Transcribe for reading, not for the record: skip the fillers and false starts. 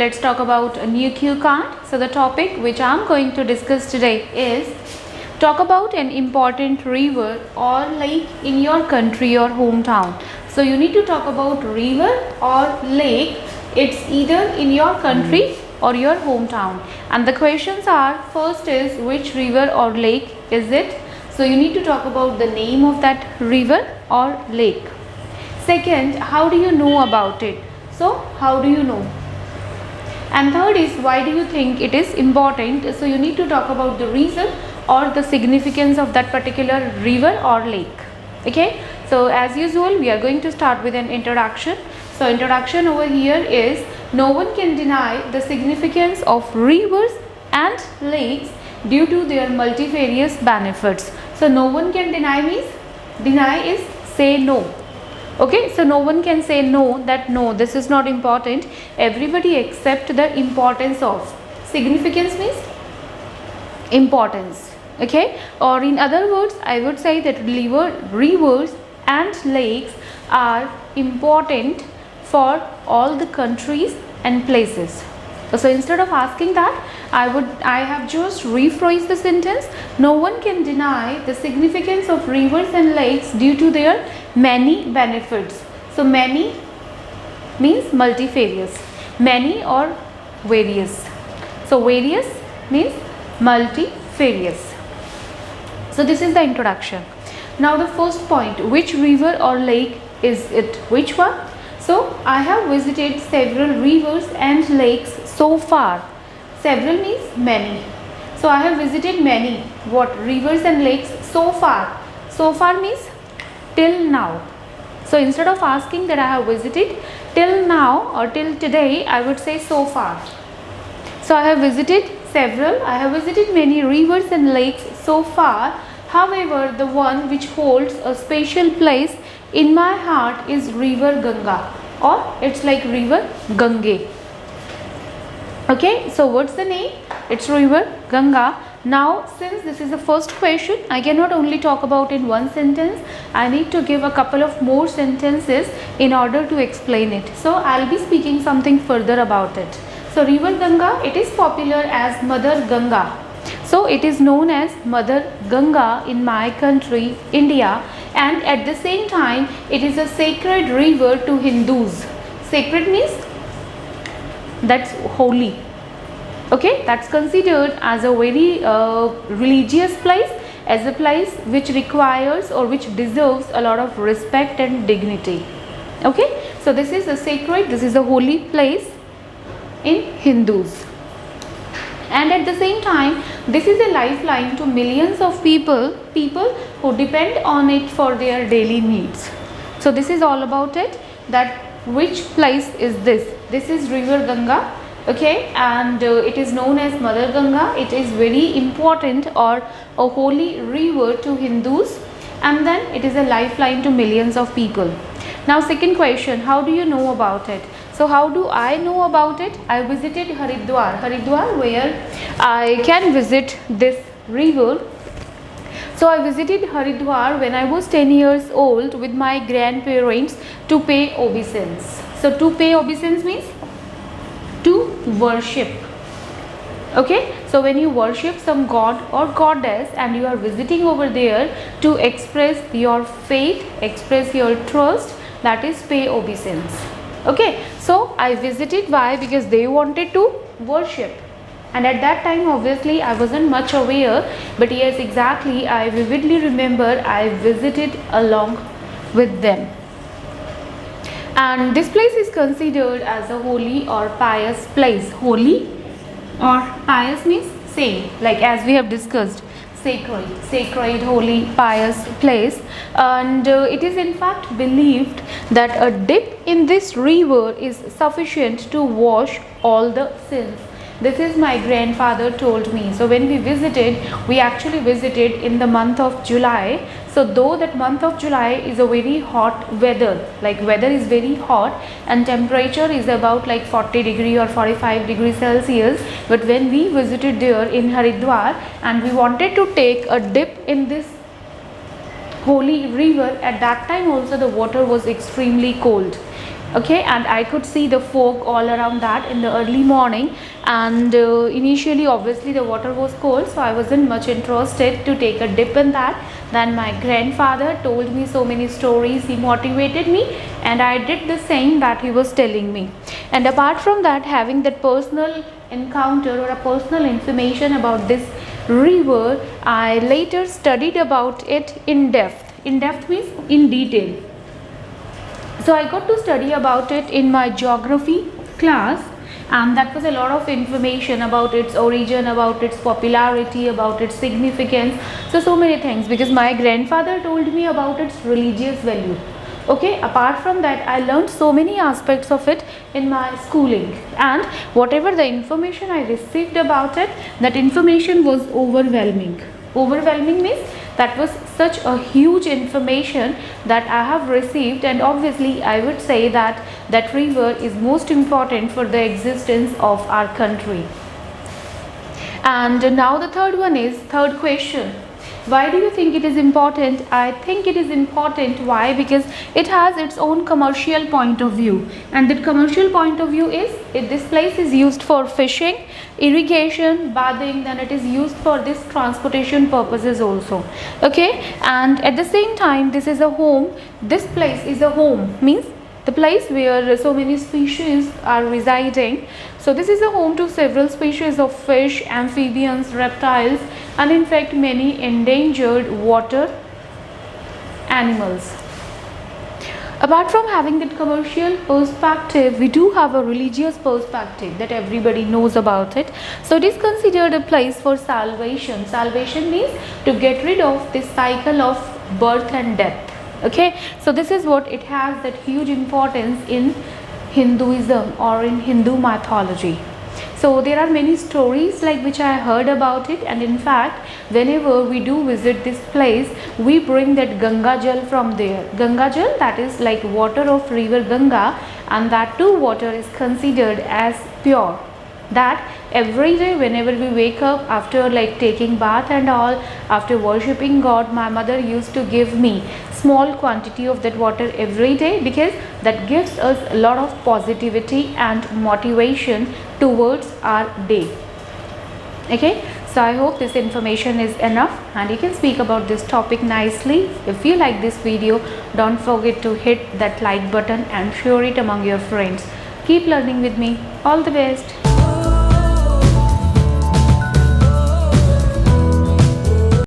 let's talk about a new cue card. So the topic which I'm going to discuss today is talk about an important river or lake in your country or hometown. So you need to talk about river or lake. It's either in your country or your hometown. And the questions are, first is which river or lake is it? So you need to talk about the name of that river or lake. Second, how do you know about it? So how do you know? And third is, why do you think it is important? So you need to talk about the reason or the significance of that particular river or lake. Okay, so as usual we are going to start with an introduction. So introduction over here is, no one can deny the significance of rivers and lakes due to their multifarious benefits. So no one can deny means, deny is say no. Okay, so no one can say no, that no, this is not important. Everybody accept the importance of. Significance means importance. Okay, or in other words I would say that rivers and lakes are important for all the countries and places. So instead of asking that, I have just rephrased the sentence. No one can deny the significance of rivers and lakes due to their many benefits. So many means multifarious, many or various. So various means multifarious. So this is the introduction. Now the first point, which river or lake is it? Which one? So I have visited several rivers and lakes so far. Several means many. So I have visited many rivers and lakes so far. So far means till now. So instead of asking that I have visited till now or till today, I would say so far. So I have visited many rivers and lakes so far. However, the one which holds a special place in my heart is river Ganga, or it's like river Gange. Okay, so what's the name? It's river Ganga. Now since this is the first question, I cannot only talk about in one sentence. I need to give a couple of more sentences in order to explain it. So I'll be speaking something further about it. So river Ganga, it is popular as Mother Ganga. So it is known as Mother Ganga in my country, India, and at the same time it is a sacred river to Hindus. Sacred means that's holy. Okay, that's considered as a very religious place, as a place which requires or which deserves a lot of respect and dignity. Okay, so this is a sacred, this is a holy place in Hindus. And at the same time, this is a lifeline to millions of people who depend on it for their daily needs. So this is all about it, that which place is this? This is river Ganga. Okay, and it is known as Mother Ganga. It is very important or a holy river to Hindus, and then it is a lifeline to millions of people. Now second question, how do you know about it? So how do I know about it? I visited Haridwar where I can visit this river. So I visited Haridwar when I was 10 years old with my grandparents to pay obeisance. So to pay obeisance means to worship. Okay, so when you worship some god or goddess and you are visiting over there to express your faith, express your trust, that is pay obeisance. Okay, so I visited. Why? Because they wanted to worship, and at that time obviously I wasn't much aware, but yes, exactly, I vividly remember I visited along with them. And this place is considered as a holy or pious place. Holy or pious means same, like as we have discussed, sacred, holy, pious place. And it is in fact believed that a dip in this river is sufficient to wash all the sins. This is my grandfather told me. So when we actually visited in the month of July. So though that month of July is a very hot weather, like weather is very hot and temperature is about like 40 degree or 45 degrees Celsius, but when we visited there in Haridwar and we wanted to take a dip in this holy river, at that time also the water was extremely cold. Okay, and I could see the fog all around that in the early morning. And initially obviously the water was cold, so I wasn't much interested to take a dip in that. Then my grandfather told me so many stories, he motivated me, and I did the same that he was telling me. And apart from that, having that personal encounter or a personal information about this river, I later studied about it in depth. In depth means in detail. So I got to study about it in my geography class, and that was a lot of information about its origin, about its popularity, about its significance. So many things, because my grandfather told me about its religious value. Okay, apart from that, I learned so many aspects of it in my schooling, and whatever the information I received about it, that information was overwhelming. Overwhelming means that was such a huge information that I have received, and obviously I would say that that river is most important for the existence of our country. And now the third question. Why do you think it is important? I think it is important. Why? Because it has its own commercial point of view, and that commercial point of view is this place is used for fishing, irrigation, bathing, then it is used for this transportation purposes also. Okay, and at the same time this is a home. This place is a home, means the place where so many species are residing. So this is a home to several species of fish, amphibians, reptiles, and in fact many endangered water animals. Apart from having that commercial perspective, we do have a religious perspective that everybody knows about it. So it is considered a place for salvation. Salvation means to get rid of this cycle of birth and death. Okay, so this is what it has, that huge importance in Hinduism or in Hindu mythology. So there are many stories like which I heard about it, and in fact whenever we do visit this place, we bring that Ganga Jal from there. Ganga Jal, that is like water of river Ganga, and that too water is considered as pure. That every day whenever we wake up, after like taking bath and all, after worshipping God, my mother used to give me small quantity of that water every day, because that gives us a lot of positivity and motivation towards our day. Okay, so I hope this information is enough and you can speak about this topic nicely. If you like this video, don't forget to hit that like button and share it among your friends. Keep learning with me. All the best.